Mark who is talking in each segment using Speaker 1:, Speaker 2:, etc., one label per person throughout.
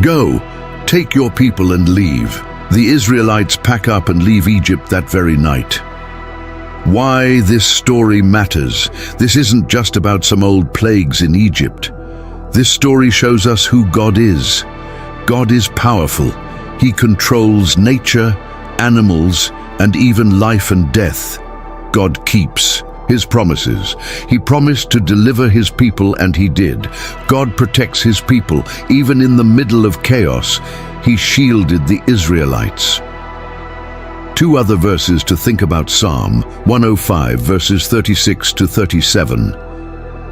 Speaker 1: "Go, take your people and leave." The Israelites pack up and leave Egypt that very night. Why this story matters. This isn't just about some old plagues in Egypt. This story shows us who God is. God is powerful. He controls nature, animals, and even life and death. God keeps His promises. He promised to deliver His people, and He did. God protects His people. Even in the middle of chaos, He shielded the Israelites. Two other verses to think about: Psalm 105, verses 36 to 37.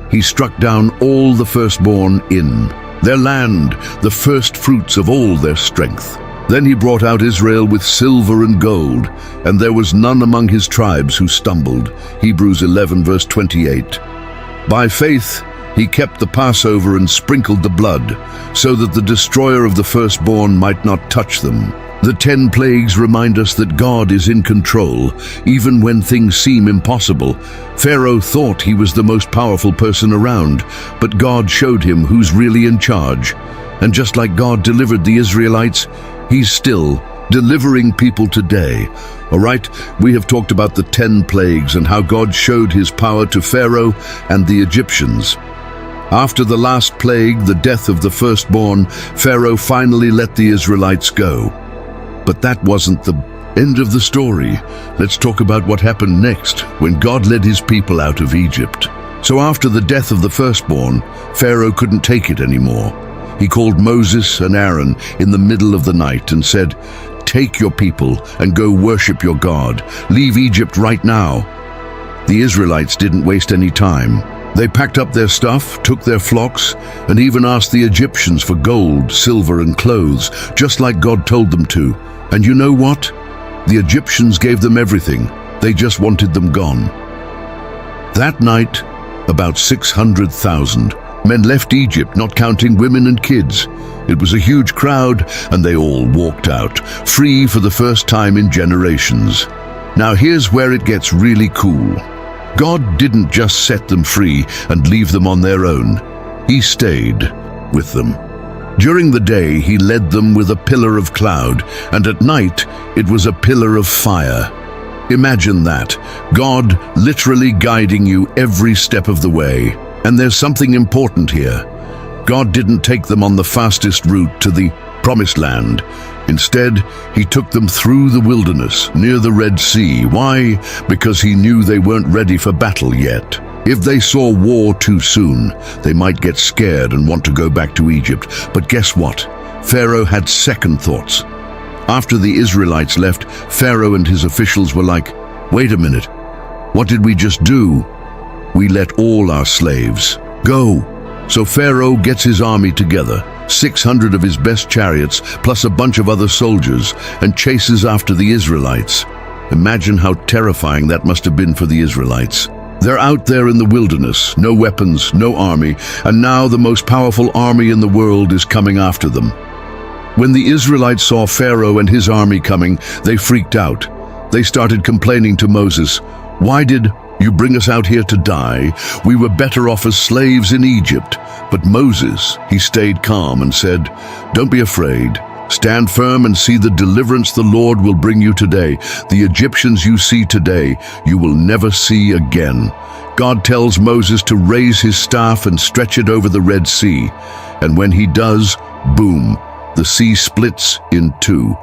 Speaker 1: He struck down all the firstborn in their land, the first fruits of all their strength. Then He brought out Israel with silver and gold, and there was none among His tribes who stumbled. Hebrews 11, verse 28. By faith, He kept the Passover and sprinkled the blood, so that the destroyer of the firstborn might not touch them. The 10 plagues remind us that God is in control, even when things seem impossible. Pharaoh thought he was the most powerful person around, but God showed him who's really in charge. And just like God delivered the Israelites, He's still delivering people today. All right, we have talked about the 10 plagues and how God showed His power to Pharaoh and the Egyptians. After the last plague, the death of the firstborn, Pharaoh finally let the Israelites go. But that wasn't the end of the story. Let's talk about what happened next when God led His people out of Egypt. So after the death of the firstborn, Pharaoh couldn't take it anymore. He called Moses and Aaron in the middle of the night and said, "Take your people and go worship your God. Leave Egypt right now." The Israelites didn't waste any time. They packed up their stuff, took their flocks, and even asked the Egyptians for gold, silver, and clothes, just like God told them to. And you know what? The Egyptians gave them everything. They just wanted them gone. That night, about 600,000 men left Egypt, not counting women and kids. It was a huge crowd, and they all walked out, free for the first time in generations. Now here's where it gets really cool. God didn't just set them free and leave them on their own. He stayed with them. During the day, He led them with a pillar of cloud, and at night, it was a pillar of fire. Imagine that, God literally guiding you every step of the way. And there's something important here. God didn't take them on the fastest route to the promised land. Instead, He took them through the wilderness, near the Red Sea. Why? Because He knew they weren't ready for battle yet. If they saw war too soon, they might get scared and want to go back to Egypt. But guess what? Pharaoh had second thoughts. After the Israelites left, Pharaoh and his officials were like, "Wait a minute, what did we just do? We let all our slaves go." So Pharaoh gets his army together, 600 of his best chariots, plus a bunch of other soldiers, and chases after the Israelites. Imagine how terrifying that must have been for the Israelites. They're out there in the wilderness, no weapons, no army, and now the most powerful army in the world is coming after them. When the Israelites saw Pharaoh and his army coming, they freaked out. They started complaining to Moses, "Why did you bring us out here to die? We were better off as slaves in Egypt." But Moses, he stayed calm and said, "Don't be afraid. Stand firm and see the deliverance the Lord will bring you today. The Egyptians you see today, you will never see again." God tells Moses to raise his staff and stretch it over the Red Sea. And when he does, boom, the sea splits in two.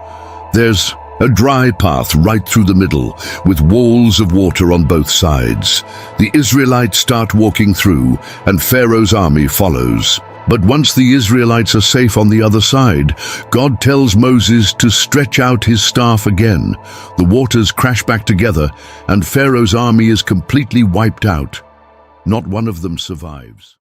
Speaker 1: There's a dry path right through the middle, with walls of water on both sides. The Israelites start walking through, and Pharaoh's army follows. But once the Israelites are safe on the other side, God tells Moses to stretch out his staff again. The waters crash back together, and Pharaoh's army is completely wiped out. Not one of them survives.